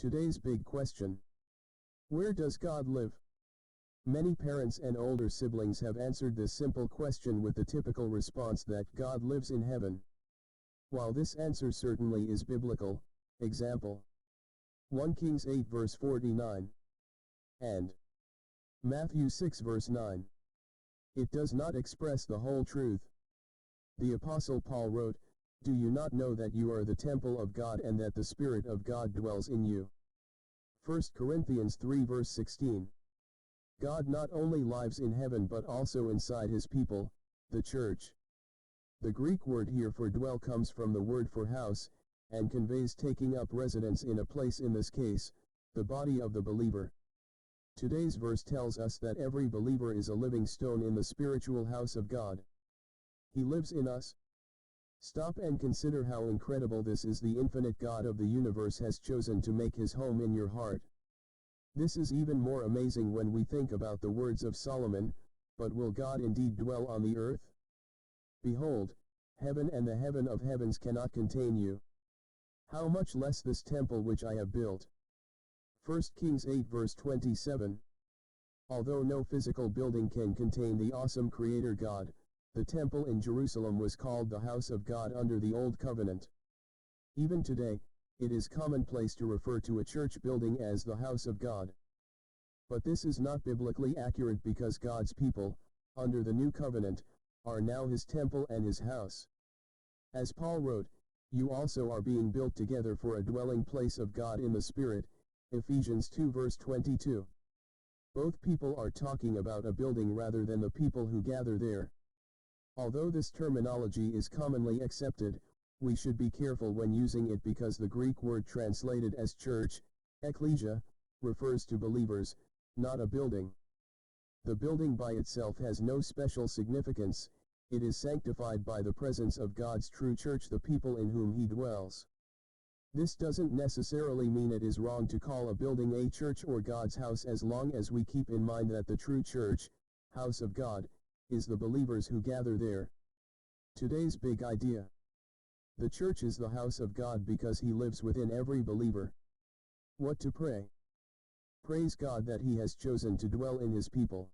Today's big question. Where does God live? Many parents and older siblings have answered this simple question with the typical response that God lives in heaven. While this answer certainly is biblical, example 1 Kings 8 verse 49 and Matthew 6 verse 9, it does not express the whole truth. The Apostle Paul wrote, "Do you not know that you are the temple of God and that the Spirit of God dwells in you?" 1 Corinthians 3 verse 16. God not only lives in heaven but also inside his people, the church. The Greek word here for dwell comes from the word for house, and conveys taking up residence in a place, in this case, the body of the believer. Today's verse tells us that every believer is a living stone in the spiritual house of God. He lives in us. Stop and consider how incredible this is. The infinite God of the universe has chosen to make his home in your heart. This is even more amazing when we think about the words of Solomon, "But will God indeed dwell on the earth? Behold, heaven and the heaven of heavens cannot contain you. How much less this temple which I have built." 1 Kings 8 verse 27. Although no physical building can contain the awesome Creator God, the temple in Jerusalem was called the house of God under the Old Covenant. Even today, it is commonplace to refer to a church building as the house of God. But this is not biblically accurate because God's people, under the New Covenant, are now his temple and his house. As Paul wrote, "You also are being built together for a dwelling place of God in the Spirit," Ephesians 2 verse 22. Both people are talking about a building rather than the people who gather there. Although this terminology is commonly accepted, we should be careful when using it because the Greek word translated as church, ekklesia, refers to believers, not a building. The building by itself has no special significance, it is sanctified by the presence of God's true church, the people in whom he dwells. This doesn't necessarily mean it is wrong to call a building a church or God's house as long as we keep in mind that the true church, house of God, is the believers who gather there. Today's big idea. The church is the house of God because he lives within every believer. What to pray? Praise God that he has chosen to dwell in his people.